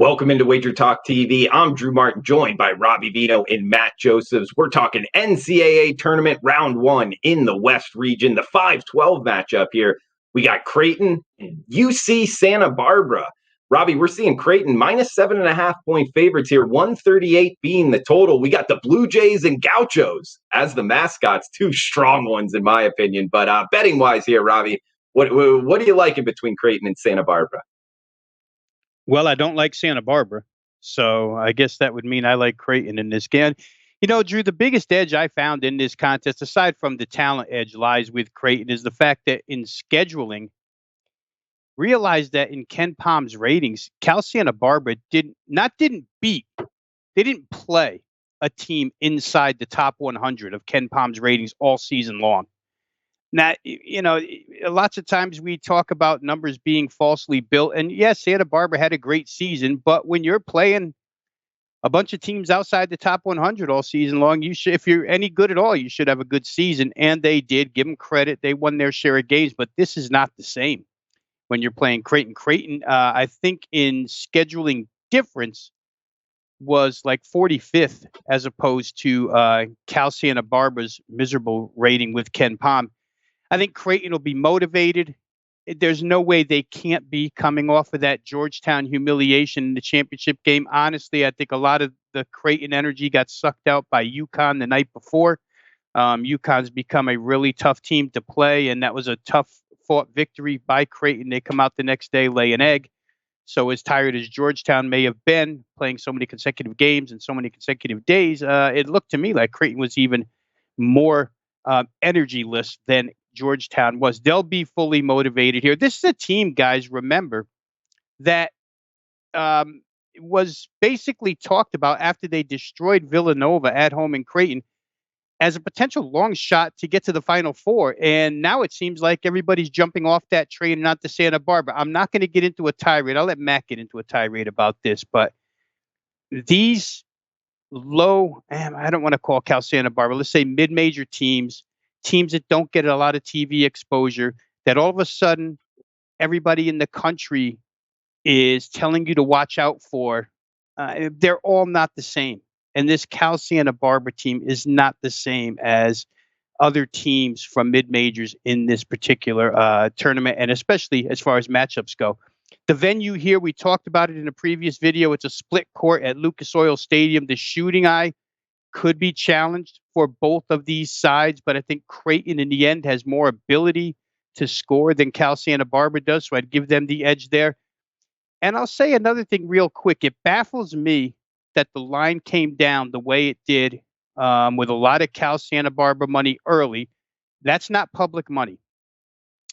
Welcome into WagerTalk TV. I'm Drew Martin, joined by Robbie Vito and Matt Josephs. We're talking NCAA Tournament Round 1 in the West region, the 5-12 matchup here. We got Creighton and UC Santa Barbara. Robbie, we're seeing Creighton minus 7.5-point favorites here, 138 being the total. We got the Blue Jays and Gauchos as the mascots, two strong ones in my opinion. But betting-wise here, Robbie, what do you like in between Creighton and Santa Barbara? Well, I don't like Santa Barbara, so I guess that would mean I like Creighton in this game. You know, Drew, the biggest edge I found in this contest, aside from the talent edge, lies with Creighton, is the fact that in scheduling, realize that in Ken Palm's ratings, Cal Santa Barbara didn't beat, they didn't play a team inside the top 100 of Ken Palm's ratings all season long. Now, you know, lots of times we talk about numbers being falsely built. And yes, Santa Barbara had a great season, but when you're playing a bunch of teams outside the top 100 all season long, you should, if you're any good at all, you should have a good season. And they did. Give them credit. They won their share of games, but this is not the same when you're playing Creighton. Creighton, I think in scheduling difference was like 45th as opposed to Cal Santa Barbara's miserable rating with Ken Palm. I think Creighton will be motivated. There's no way they can't be coming off of that Georgetown humiliation in the championship game. Honestly, I think a lot of the Creighton energy got sucked out by UConn the night before. UConn's become a really tough team to play, and that was a tough fought victory by Creighton. They come out the next day, lay an egg. So as tired as Georgetown may have been, playing so many consecutive games and so many consecutive days, it looked to me like Creighton was even more energyless than Georgetown was. They'll be fully motivated here. This is a team, guys, remember, that was basically talked about after they destroyed Villanova at home in Creighton as a potential long shot to get to the Final Four. And now it seems like everybody's jumping off that train and not to Santa Barbara. I'm not going to get into a tirade. I'll let Matt get into a tirade about this, but these low, I don't want to call Cal Santa Barbara, let's say mid-major teams that don't get a lot of TV exposure, that all of a sudden everybody in the country is telling you to watch out for, they're all not the same. And this Cal Santa Barbara team is not the same as other teams from mid-majors in this particular tournament, and especially as far as matchups go. The venue here, we talked about it in a previous video. It's a split court at Lucas Oil Stadium. The shooting eye could be challenged for both of these sides, but I think Creighton in the end has more ability to score than Cal Santa Barbara does, so I'd give them the edge there. And I'll say another thing real quick. It baffles me that the line came down the way it did with a lot of Cal Santa Barbara money early. That's not public money.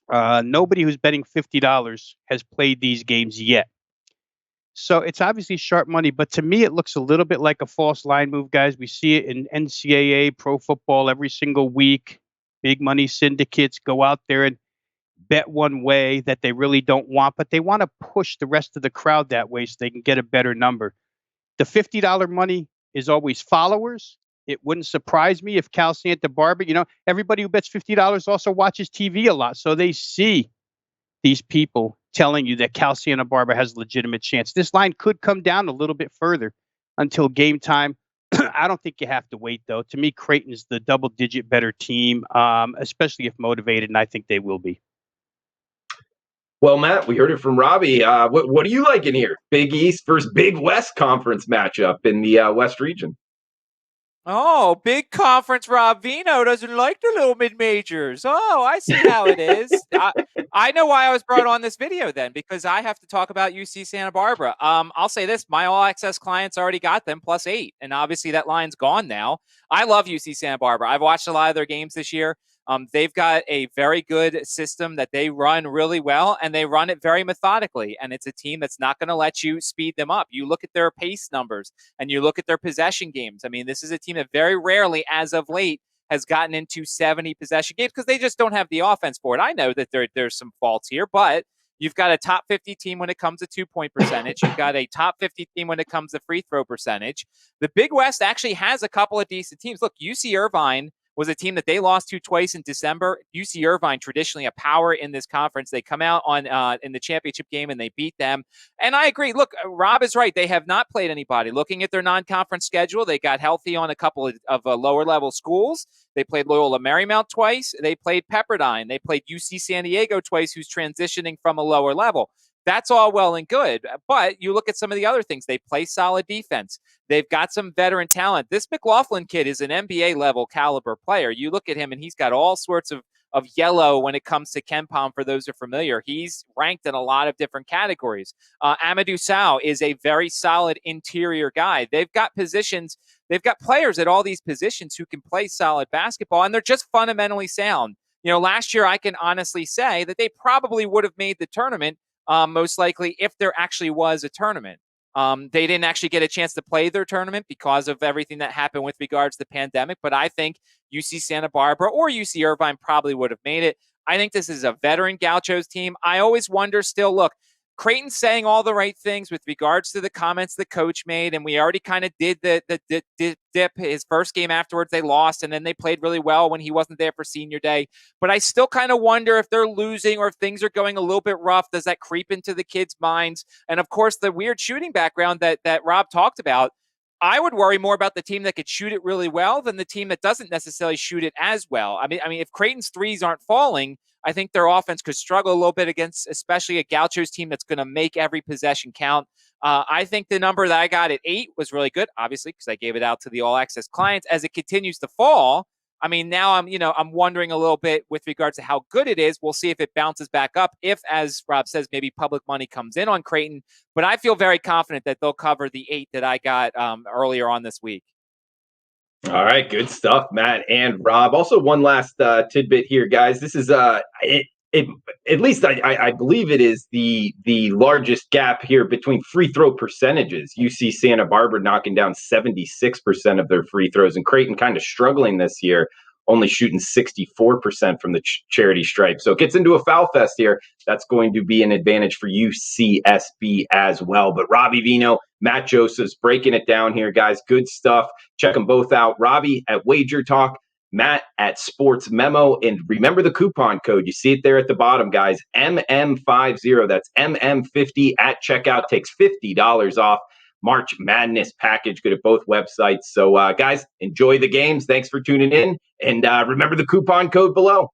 Nobody who's betting $50 has played these games yet. So it's obviously sharp money, but to me, it looks a little bit like a false line move, guys. We see it in NCAA pro football every single week. Big money syndicates go out there and bet one way that they really don't want, but they want to push the rest of the crowd that way so they can get a better number. The $50 money is always followers. It wouldn't surprise me if Cal Santa Barbara, everybody who bets $50 also watches TV a lot. So they see these people telling you that Cal Santa Barbara has a legitimate chance. This line could come down a little bit further until game time. I don't think you have to wait, though. To me, Creighton is the double-digit better team, especially if motivated, and I think they will be. Well, Matt, we heard it from Robbie. What do you like in here? Big East versus Big West conference matchup in the West region. Oh, big conference. Rob Vino doesn't like the little mid-majors. Oh, I see how it is. I know why I was brought on this video then, because I have to talk about UC Santa Barbara. I'll say this. My all-access clients already got them +8, and obviously that line's gone now. I love UC Santa Barbara. I've watched a lot of their games this year. They've got a very good system that they run really well, and they run it very methodically. And it's a team that's not going to let you speed them up. You look at their pace numbers and you look at their possession games. I mean, this is a team that very rarely, as of late, has gotten into 70 possession games because they just don't have the offense for it. I know that there's some faults here, but you've got a top 50 team when it comes to 2-point percentage. You've got a top 50 team when it comes to free throw percentage. The Big West actually has a couple of decent teams. Look, UC Irvine was a team that they lost to twice in December. UC Irvine, traditionally a power in this conference. They come out on in the championship game and they beat them. And I agree. Look, Rob is right. They have not played anybody. Looking at their non-conference schedule, they got healthy on a couple of lower-level schools. They played Loyola Marymount twice. They played Pepperdine. They played UC San Diego twice, who's transitioning from a lower level. That's all well and good. But you look at some of the other things. They play solid defense. They've got some veteran talent. This McLaughlin kid is an NBA-level caliber player. You look at him, and he's got all sorts of yellow when it comes to KenPom, for those who are familiar. He's ranked in a lot of different categories. Amadou Sow is a very solid interior guy. They've got positions. They've got players at all these positions who can play solid basketball, and they're just fundamentally sound. Last year, I can honestly say that they probably would have made the tournament, most likely, if there actually was a tournament. They didn't actually get a chance to play their tournament because of everything that happened with regards to the pandemic, but I think UC Santa Barbara or UC Irvine probably would have made it. I think this is a veteran Gauchos team. I always wonder still, look, Creighton's saying all the right things with regards to the comments the coach made, and we already kind of did the dip. His first game afterwards, they lost, and then they played really well when he wasn't there for senior day. But I still kind of wonder if they're losing or if things are going a little bit rough. Does that creep into the kids' minds? And, of course, the weird shooting background that Rob talked about, I would worry more about the team that could shoot it really well than the team that doesn't necessarily shoot it as well. I mean, if Creighton's threes aren't falling, I think their offense could struggle a little bit against, especially a Gauchos team that's going to make every possession count. I think the number that I got at 8 was really good, obviously, because I gave it out to the All Access clients. As it continues to fall, I mean, now I'm wondering a little bit with regards to how good it is. We'll see if it bounces back up. If, as Rob says, maybe public money comes in on Creighton, but I feel very confident that they'll cover the 8 that I got earlier on this week. All right, good stuff, Matt and Rob. Also, one last tidbit here, guys. This is at least I believe it is the largest gap here between free throw percentages. UC Santa Barbara knocking down 76% of their free throws, and Creighton kind of struggling this year, only shooting 64% from the charity stripe. So it gets into a foul fest here. That's going to be an advantage for UCSB as well. But Robbie Vino, Matt Josephs breaking it down here, guys. Good stuff. Check them both out. Robbie at WagerTalk, Matt at Sports Memo. And remember the coupon code. You see it there at the bottom, guys. MM50. That's MM50 at checkout. Takes $50 off. March Madness package. Good at both websites. So, guys, enjoy the games. Thanks for tuning in. And remember the coupon code below.